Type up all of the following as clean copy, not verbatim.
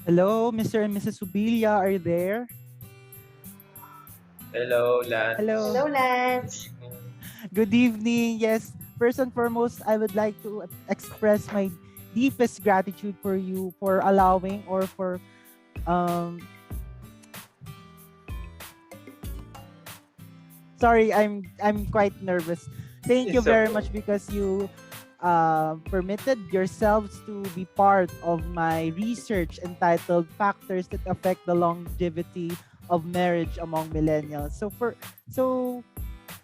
Hello, Mr. and Mrs. Subilia, are you there? Hello, Hello. Lance. Hello, Good Lance. evening. Good evening. Yes, first and foremost, I would like to express my deepest gratitude for you for allowing or for um sorry, I'm quite nervous. Thank you It's very okay. much because you permitted yourselves to be part of my research entitled Factors That Affect the Longevity of Marriage Among Millennials. So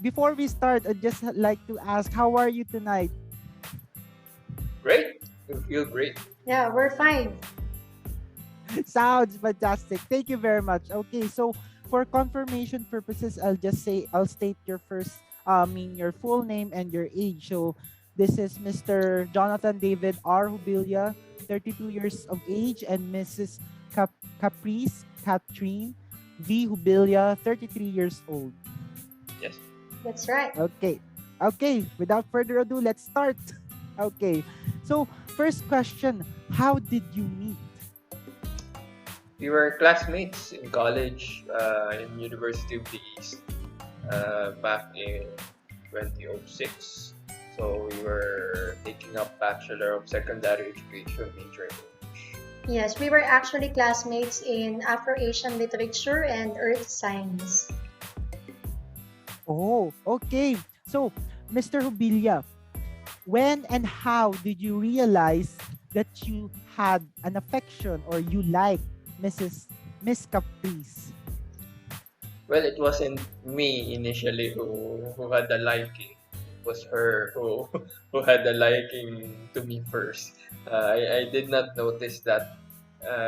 before we start, I'd just like to ask, how are you tonight? Great. You feel great. Yeah, we're fine. Sounds fantastic. Thank you very much. Okay, so for confirmation purposes, I'll state your first, your full name and your age. So this is Mr. Jonathan David R. Hubilia, 32 years of age, and Mrs. Caprice Catherine V. Hubilia, 33 years old. Yes. That's right. Okay. Okay, without further ado, let's start. Okay. So, first question, how did you meet? We were classmates in college, in University of the East, back in 2006. So we were taking up Bachelor of Secondary Education major in English. Yes, we were actually classmates in Afro-Asian literature and earth science. Oh, okay. So, Mr. Hubilia, when and how did you realize that you had an affection or you liked Miss Caprice? Well, it wasn't me initially who had the liking. It was her who who had the liking to me first. I did not notice that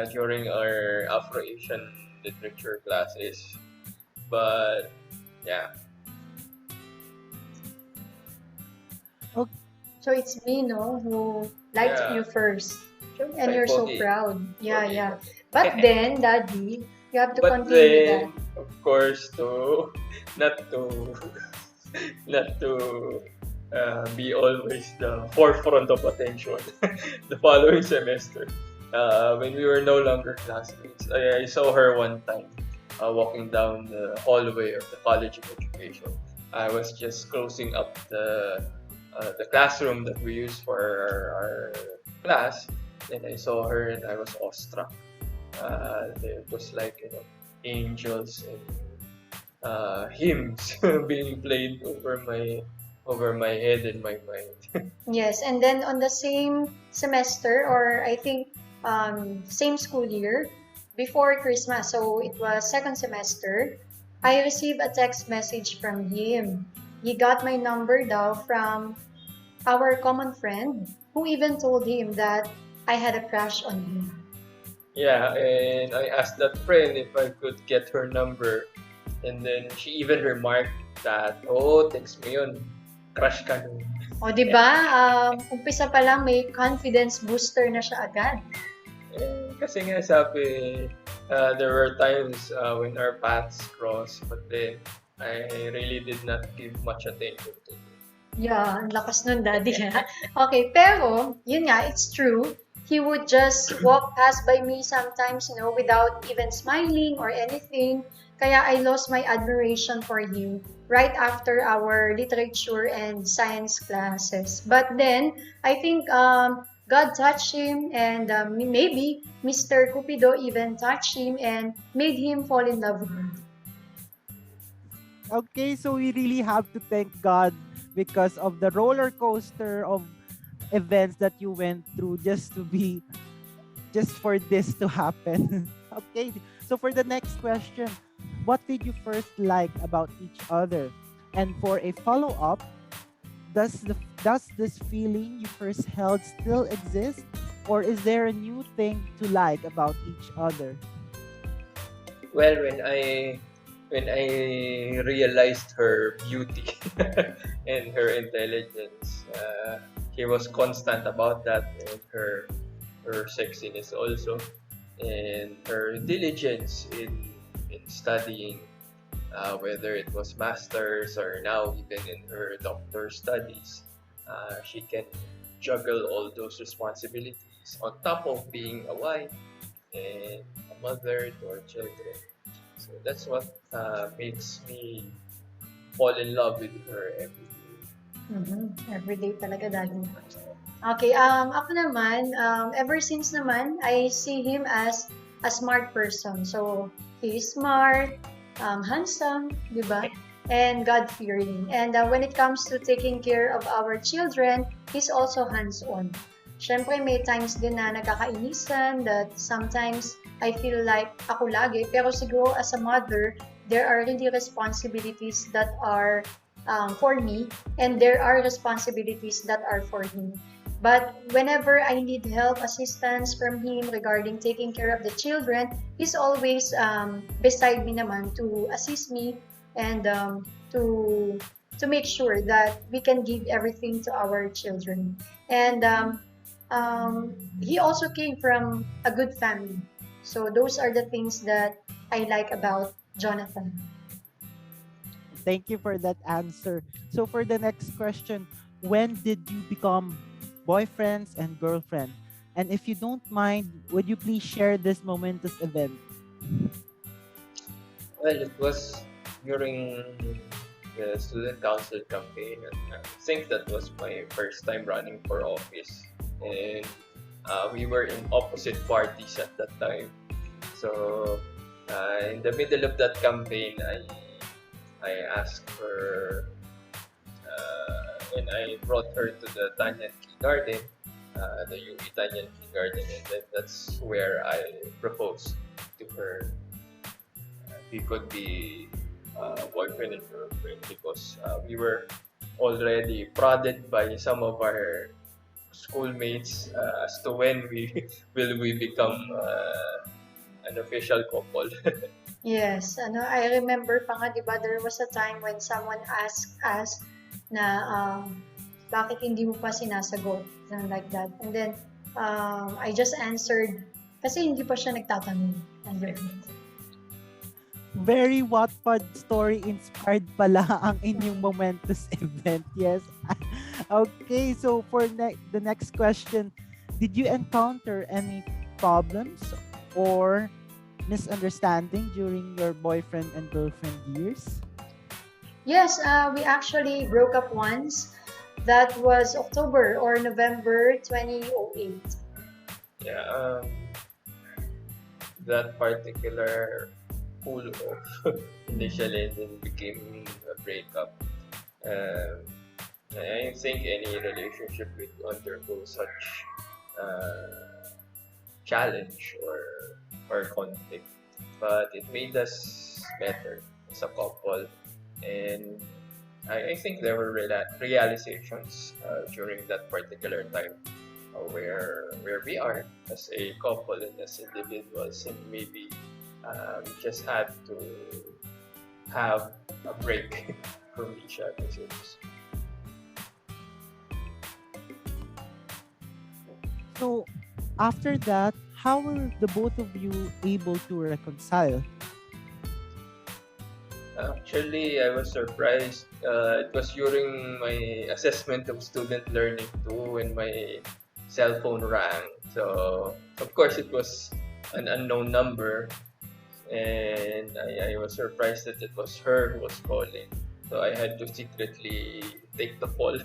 during our Afro-Asian literature classes. But yeah, Oh, So it's me, no, who liked you yeah, first. And like you're so Pogi, proud. Yeah, Pogi, yeah. Pogi. But then, Daddy, you have to But continue that. then, of course, to not to not to be always the forefront of attention. The following semester, when we were no longer classmates, I saw her one time walking down the hallway of the College of Education. I was just closing up the classroom that we use for our class, and I saw her, and I was awestruck. It was like angels and hymns being played over my head and my mind. Yes, and then on the same semester, or I think same school year, before Christmas, so it was second semester, I received a text message from him. He got my number though from our common friend, who even told him that I had a crush on him. Yeah, and I asked that friend if I could get her number, and then she even remarked that, oh, text mo yun, crush ka nun. O, di ba? Umpisa pa lang may confidence booster na siya agad. Kasi nga sabi, there were times when our paths crossed, but then I really did not give much attention to it. Yeah, ang lakas nun, daddy. Ha? Okay, pero, yun nga, it's true. He would just walk past by me sometimes, without even smiling or anything. Kaya I lost my admiration for him right after our literature and science classes. But then, I think God touched him, and maybe Mr. Cupido even touched him and made him fall in love with me. okay, so we really have to thank God because of the roller coaster of events that you went through just for this to happen. Okay. So for the next question, what did you first like about each other? And for a follow-up, does this feeling you first held still exist? Or is there a new thing to like about each other? Well, when I realized her beauty and her intelligence, she was constant about that, and her sexiness also, and her diligence in studying, whether it was masters or now even in her doctor studies. She can juggle all those responsibilities on top of being a wife, and a mother to our children. So that's what makes me fall in love with her every day. Everyday talaga daddy. Okay, ako naman, ever since naman, I see him as a smart person. So, he is smart, handsome, di ba? And God-fearing. And when it comes to taking care of our children, he's also hands-on. Siyempre, may times din na nagkakainisan that sometimes I feel like ako lagi. Pero siguro as a mother, there are really responsibilities that are for me and there are responsibilities that are for him. But whenever I need help, assistance from him regarding taking care of the children, he's always beside me naman to assist me and to to make sure that we can give everything to our children. And he also came from a good family. So those are the things that I like about Jonathan. Thank you for that answer. So for the next question, when did you become boyfriends and girlfriend? And if you don't mind, would you please share this momentous event? Well, it was during the student council campaign, and I think that was my first time running for office. And we were in opposite parties at that time. So, in the middle of that campaign, I asked her, and I brought her to the Tanyan Tea Garden, the UP Tanyan Tea Garden, and then that's where I proposed to her. We could be boyfriend and girlfriend because we were already prodded by some of our schoolmates as to when we will we become an official couple. Yes, I remember pa nga, di ba, there was a time when someone asked us na bakit hindi mo pa sinasagot, something like that. And then, I just answered, kasi hindi pa siya nagtatanong. Very Wattpad story inspired pala ang inyong momentous event. Yes. Okay, so for the next question, did you encounter any problems or misunderstanding during your boyfriend and girlfriend years? Yes, we actually broke up once. That was October or November 2008. Yeah, that particular cool off initially then became a breakup. Um, I think any relationship will undergo such challenge or conflict, but it made us better as a couple, and I think there were realizations during that particular time where we are as a couple and as individuals, and maybe we just had to have a break from each other. So after that, how were the both of you able to reconcile? Actually, I was surprised. It was during my assessment of student learning too when my cell phone rang. So, of course, it was an unknown number, and I was surprised that it was her who was calling. So, I had to secretly take the call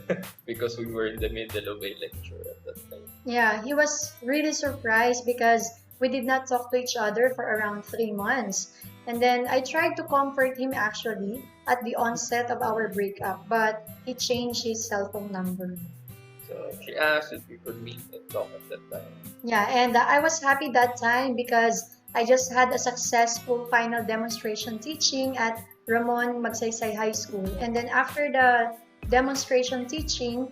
because we were in the middle of a lecture at that time. Yeah, he was really surprised because we did not talk to each other for around 3 months. And then I tried to comfort him actually at the onset of our breakup, but he changed his cell phone number. So, she asked if we could meet and talk at that time. Yeah, and I was happy that time because I just had a successful final demonstration teaching at Ramon Magsaysay High School. And then after the demonstration teaching,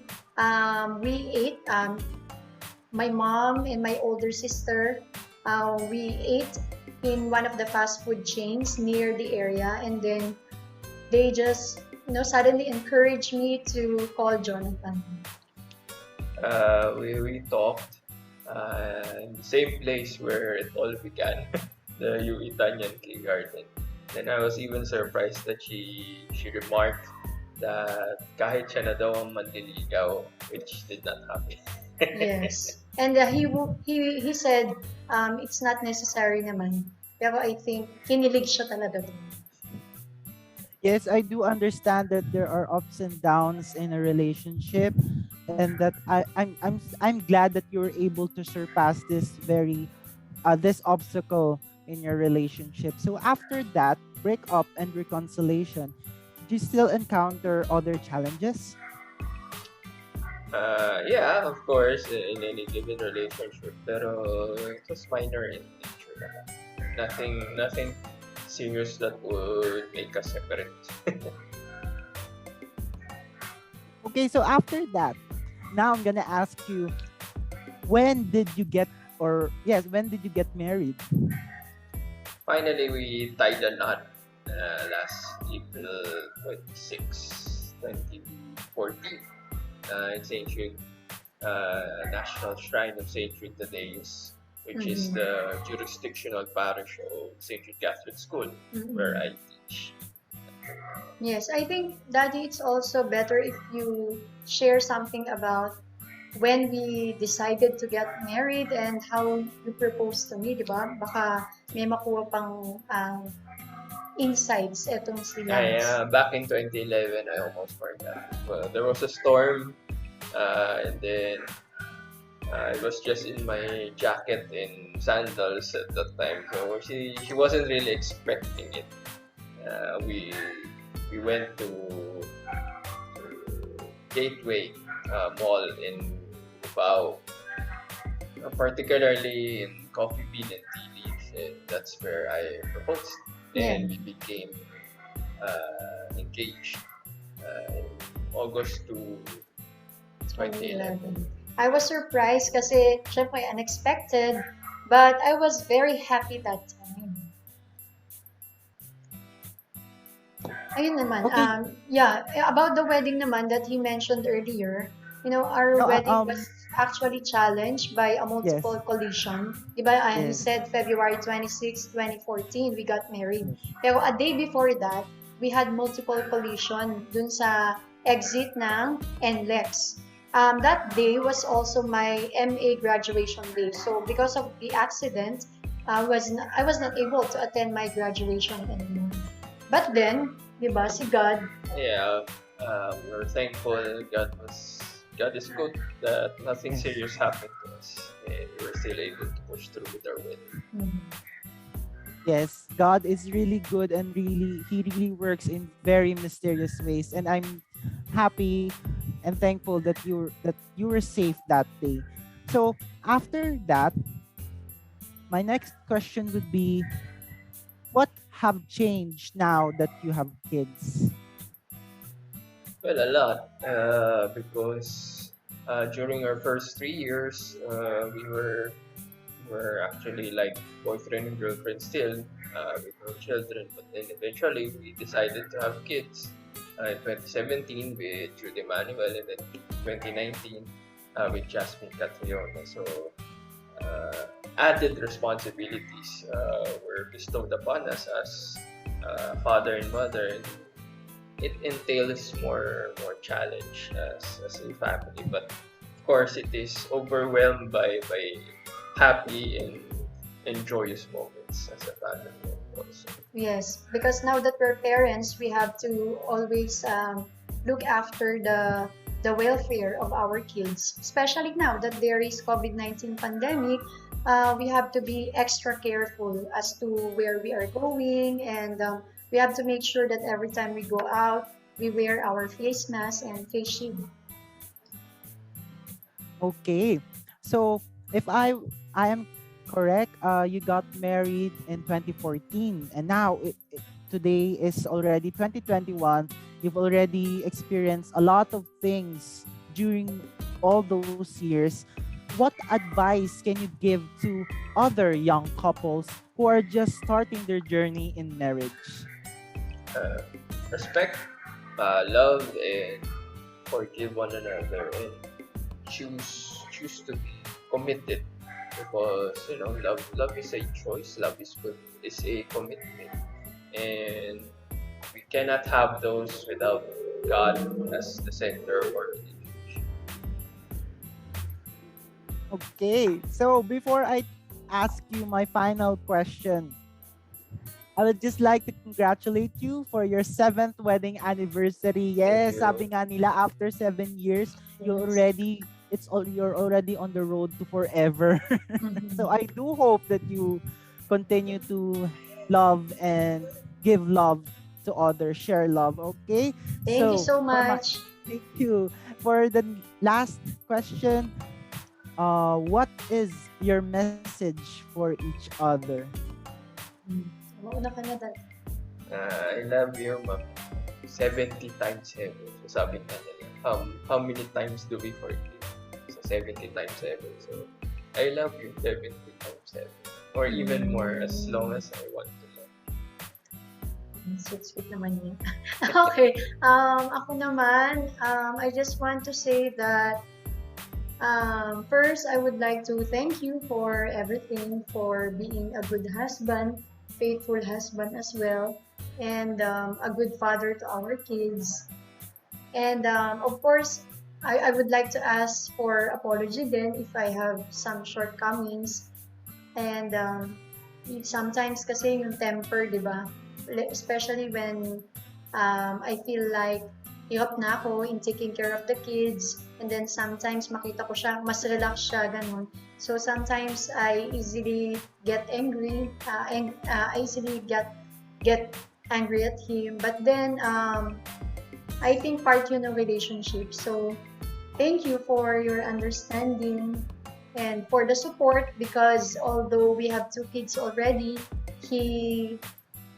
we ate. My mom and my older sister, we ate in one of the fast food chains near the area, and then they just suddenly encouraged me to call Jonathan. We talked in the same place where it all began, the U Italian Garden. And I was even surprised that she remarked that kahit siya na daw ang manliligaw, which did not happen. Yes. And he said it's not necessary naman. Pero I think kinilig siya talaga dun. Yes, I do understand that there are ups and downs in a relationship, and that I'm glad that you were able to surpass this obstacle in your relationship. So after that breakup and reconciliation, do you still encounter other challenges? Yeah, of course, in any given relationship, pero it was minor in nature naman. Nothing serious that would make us separate. Okay, so after that, now I'm gonna ask you, when did you get, or yes, when did you get married? Finally, we tied a knot last April 26, 2014 in St. Jude, National Shrine of St. Jude Thaddeus, which is Mhm. the jurisdictional parish of St. Jude Catholic School, where Mhm. I teach. Yes, I think, Daddy, it's also better if you share something about when we decided to get married and how you proposed to me, di ba? Baka may makuha pang insights etong si Lance. Back in 2011, I almost forgot. Well, there was a storm, and then I was just in my jacket and sandals at that time, so she wasn't really expecting it. We went to Gateway Mall in Cubao, particularly in Coffee Bean and Tea Leaves, and that's where I proposed. Yeah, And we became engaged in August to 2011. 2011. I was surprised kasi syempre unexpected, but I was very happy that time. Ayun naman, Okay, yeah, about the wedding naman that he mentioned earlier, our no, wedding was actually challenged by a yes, multiple collision. Diba, he yes, said February 26, 2014, we got married. yes. Pero a day before that, we had multiple collision dun sa exit ng NLEX. That day was also my MA graduation day. So because of the accident, I was not able to attend my graduation anymore. But then, di ba, si God, Yeah, we're thankful God is good that nothing Yes. serious happened to us, and we were still able to push through with our wedding. Yes, God is really good, and He really works in very mysterious ways. And I'm happy and thankful that you were safe that day. So after that, my next question would be, what have changed now that you have kids? Well, a lot, because during our first 3 years, we were actually like boyfriend and girlfriend still, with no children. But then eventually we decided to have kids in 2017 with Judy Manuel, and then 2019 with Jasmine Catriona. So added responsibilities were bestowed upon us as father and mother. And it entails more challenge as a family, but of course it is overwhelmed by happy and joyous moments as a family also. yes, because now that we're parents, we have to always look after the welfare of our kids. Especially now that there is COVID-19 pandemic, we have to be extra careful as to where we are going, and we have to make sure that every time we go out, we wear our face mask and face shield. Okay. So if I am correct, you got married in 2014, and now today is already 2021. You've already experienced a lot of things during all those years. What advice can you give to other young couples who are just starting their journey in marriage? uh, Respect, love, and forgive one another, and choose to be committed, because love is a choice. Love is a commitment, and we cannot have those without God as the center of our relationship. Okay. So before I ask you my final question, I would just like to congratulate you for your seventh wedding anniversary. Thank Yes, you. sabi nga nila after 7 years, Yes. you're already on the road to forever. Mhm. So I do hope that you continue to love and give love to others, share love. Okay. Thank you So so for my much. thank you for the last question. What is your message for each other? Mm. Mauna ka na, Dad. I love you, ma'am. 70 times 7. So sabi nga nila, how many times do we forgive? So 70 times 7. So I love you 70 times 7. Or even more as long as I want to love. Sweet, sweet naman yun. Okay. Ako naman, I just want to say that first, I would like to thank you for everything, for being a good husband, faithful husband as well, and a good father to our kids. And of course, I would like to ask for apology then if I have some shortcomings. And sometimes kasi yung temper, di ba? Especially when I feel like hirap na ako in taking care of the kids. And then sometimes makita ko siya, mas relax siya, ganun. So sometimes I easily get angry, and I easily get angry at him. But then I think part yun ng relationship. So thank you for your understanding and for the support because although we have two kids already, he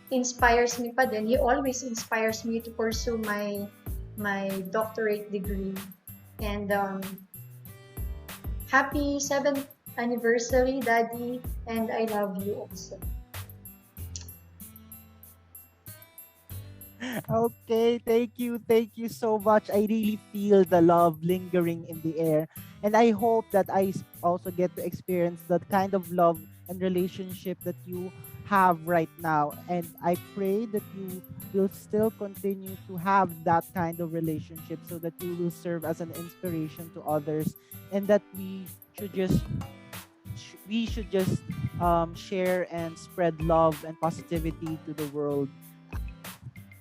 inspires me pa din. He always inspires me to pursue my doctorate degree. And happy 7th anniversary, Daddy, and I love you also. Okay, thank you so much. I really feel the love lingering in the air. And I hope that also get to experience that kind of love and relationship that you have right now. And I pray that you will still continue to have that kind of relationship so that you will serve as an inspiration to others and that we should just share and spread love and positivity to the world.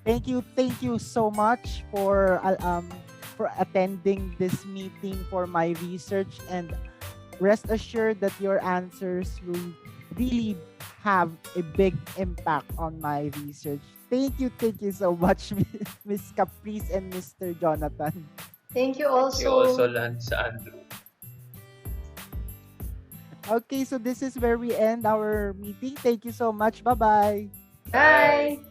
Thank you so much for attending this meeting for my research, and rest assured that your answers will really have a big impact on my research. Thank you so much, Miss Caprice and Mr. Jonathan. Thank you Thank you also, also. Lance Andrew. Okay, so this is where we end our meeting. Thank you so much. Bye bye. Bye. Bye.